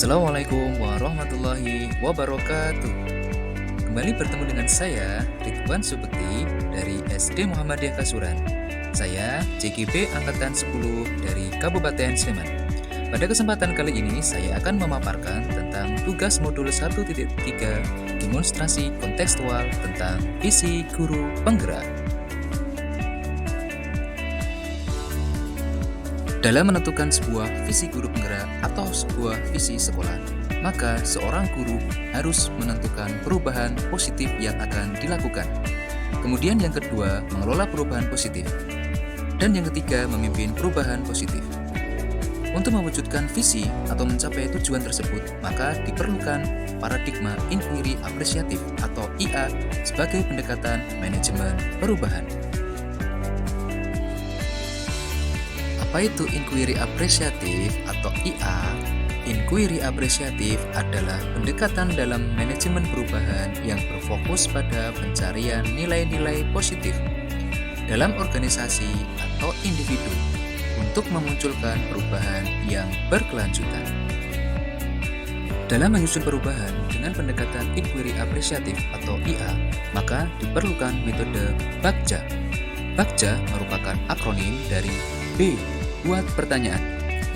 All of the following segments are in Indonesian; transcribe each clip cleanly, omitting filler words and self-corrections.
Assalamualaikum warahmatullahi wabarakatuh. Kembali bertemu dengan saya, Ridwan Subekti dari SD Muhammadiyah Kasuran. Saya JGB Angkatan 10 dari Kabupaten Sleman. Pada kesempatan kali ini, saya akan memaparkan tentang tugas modul 1.3 demonstrasi kontekstual tentang visi guru penggerak. Dalam menentukan sebuah visi guru penggerak atau sebuah visi sekolah, maka seorang guru harus menentukan perubahan positif yang akan dilakukan. Kemudian yang kedua, mengelola perubahan positif. Dan yang ketiga, memimpin perubahan positif. Untuk mewujudkan visi atau mencapai tujuan tersebut, maka diperlukan paradigma inquiry apresiatif atau IA sebagai pendekatan manajemen perubahan. Apa itu inquiry apresiatif atau IA? Inquiry apresiatif adalah pendekatan dalam manajemen perubahan yang berfokus pada pencarian nilai-nilai positif dalam organisasi atau individu untuk memunculkan perubahan yang berkelanjutan. Dalam menyusun perubahan dengan pendekatan inquiry apresiatif atau IA, maka diperlukan metode BAKJA. BAKJA merupakan akronim dari B. Buat pertanyaan,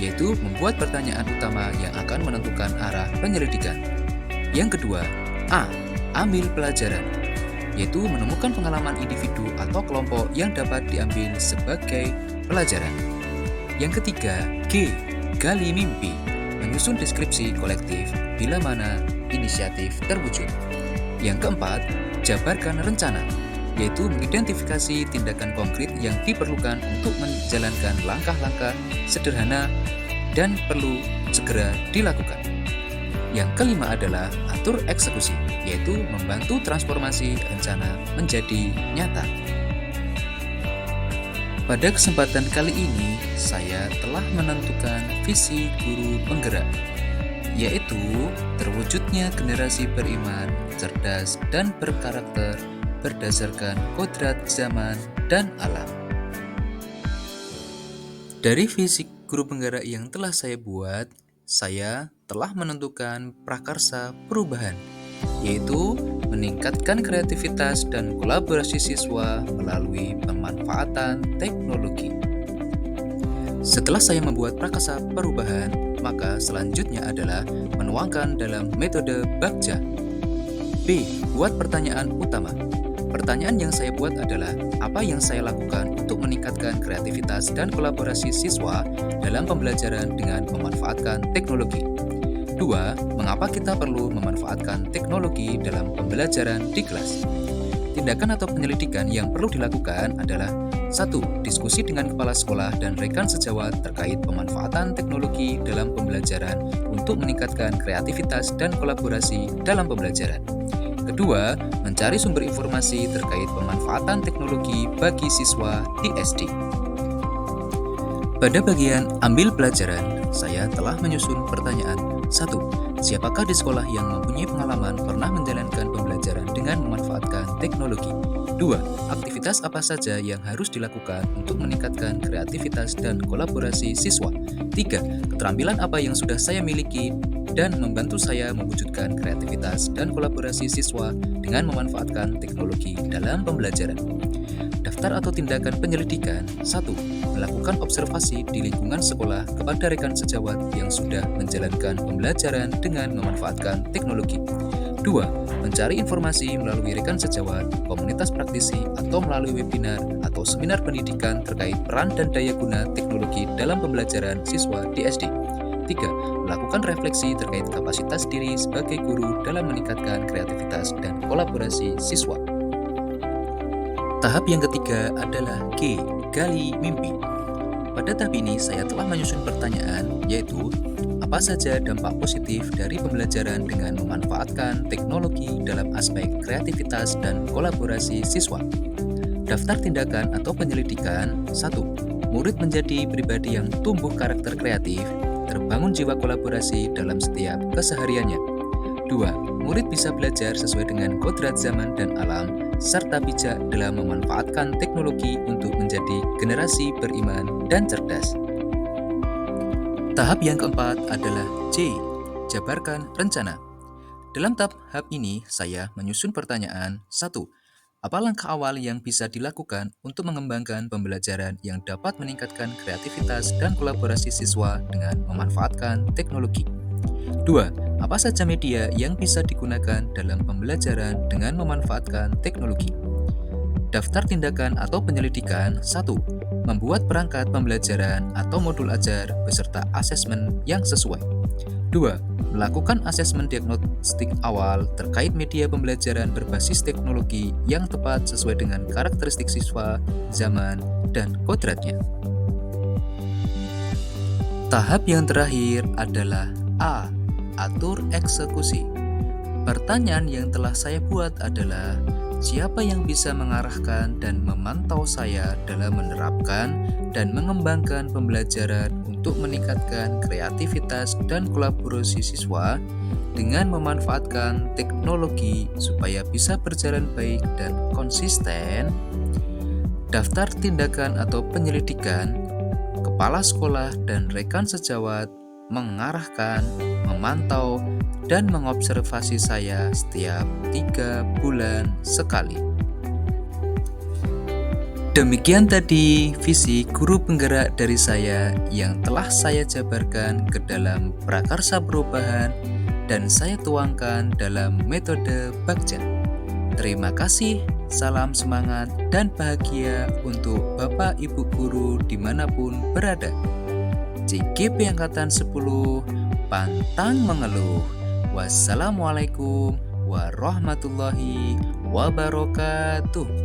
yaitu membuat pertanyaan utama yang akan menentukan arah penyelidikan. Yang kedua, A. Ambil pelajaran, yaitu menemukan pengalaman individu atau kelompok yang dapat diambil sebagai pelajaran. Yang ketiga, G. Gali mimpi, menyusun deskripsi kolektif bila mana inisiatif terwujud. Yang keempat, jabarkan rencana, yaitu mengidentifikasi tindakan konkret yang diperlukan untuk menjalankan langkah-langkah sederhana dan perlu segera dilakukan. Yang kelima adalah atur eksekusi, yaitu membantu transformasi rencana menjadi nyata. Pada kesempatan kali ini, saya telah menentukan visi guru penggerak, yaitu terwujudnya generasi beriman, cerdas, dan berkarakter berdasarkan kodrat zaman dan alam. Dari visi guru penggerak yang telah saya buat, saya telah menentukan prakarsa perubahan, yaitu meningkatkan kreativitas dan kolaborasi siswa melalui pemanfaatan teknologi. Setelah saya membuat prakarsa perubahan, maka selanjutnya adalah menuangkan dalam metode BAKJA. B. Buat pertanyaan utama. Pertanyaan yang saya buat adalah, apa yang saya lakukan untuk meningkatkan kreativitas dan kolaborasi siswa dalam pembelajaran dengan memanfaatkan teknologi? 2. Mengapa kita perlu memanfaatkan teknologi dalam pembelajaran di kelas? Tindakan atau penyelidikan yang perlu dilakukan adalah 1. Diskusi dengan kepala sekolah dan rekan sejawat terkait pemanfaatan teknologi dalam pembelajaran untuk meningkatkan kreativitas dan kolaborasi dalam pembelajaran. Kedua, mencari sumber informasi terkait pemanfaatan teknologi bagi siswa di SD. Pada bagian ambil pelajaran, saya telah menyusun pertanyaan. 1. Siapakah di sekolah yang mempunyai pengalaman pernah menjalankan pembelajaran dengan memanfaatkan teknologi? 2. Aktivitas apa saja yang harus dilakukan untuk meningkatkan kreativitas dan kolaborasi siswa? 3. Keterampilan apa yang sudah saya miliki dan membantu saya mewujudkan kreativitas dan kolaborasi siswa dengan memanfaatkan teknologi dalam pembelajaran. Daftar atau tindakan penyelidikan. 1. Melakukan observasi di lingkungan sekolah kepada rekan sejawat yang sudah menjalankan pembelajaran dengan memanfaatkan teknologi. 2. Mencari informasi melalui rekan sejawat, komunitas praktisi, atau melalui webinar atau seminar pendidikan terkait peran dan daya guna teknologi dalam pembelajaran siswa di SD. 3. Melakukan refleksi terkait kapasitas diri sebagai guru dalam meningkatkan kreativitas dan kolaborasi siswa. Tahap yang ketiga adalah G. Gali mimpi. Pada tahap ini saya telah menyusun pertanyaan, yaitu apa saja dampak positif dari pembelajaran dengan memanfaatkan teknologi dalam aspek kreativitas dan kolaborasi siswa. Daftar tindakan atau penyelidikan. 1. Murid menjadi pribadi yang tumbuh karakter kreatif, terbangun jiwa kolaborasi dalam setiap kesehariannya. 2. Murid bisa belajar sesuai dengan kodrat zaman dan alam, serta bijak dalam memanfaatkan teknologi untuk menjadi generasi beriman dan cerdas. Tahap yang keempat adalah C. jabarkan rencana. Dalam tahap ini, saya menyusun pertanyaan. 1. Apa langkah awal yang bisa dilakukan untuk mengembangkan pembelajaran yang dapat meningkatkan kreativitas dan kolaborasi siswa dengan memanfaatkan teknologi? 2. Apa saja media yang bisa digunakan dalam pembelajaran dengan memanfaatkan teknologi? Daftar tindakan atau penyelidikan. 1. Membuat perangkat pembelajaran atau modul ajar beserta asesmen yang sesuai. 2. Melakukan asesmen diagnostik awal terkait media pembelajaran berbasis teknologi yang tepat sesuai dengan karakteristik siswa, zaman, dan kodratnya. Tahap yang terakhir adalah A. Atur eksekusi. Pertanyaan yang telah saya buat adalah, siapa yang bisa mengarahkan dan memantau saya dalam menerapkan dan mengembangkan pembelajaran untuk meningkatkan kreativitas dan kolaborasi siswa dengan memanfaatkan teknologi supaya bisa berjalan baik dan konsisten? Daftar tindakan atau penyelidikan, kepala sekolah dan rekan sejawat mengarahkan, memantau, dan mengobservasi saya setiap 3 bulan sekali. Demikian tadi visi guru penggerak dari saya yang telah saya jabarkan ke dalam prakarsa perubahan dan saya tuangkan dalam metode Bagja. Terima kasih, salam semangat dan bahagia untuk Bapak Ibu Guru dimanapun berada. JGP Angkatan 10, pantang mengeluh. Wassalamualaikum warahmatullahi wabarakatuh.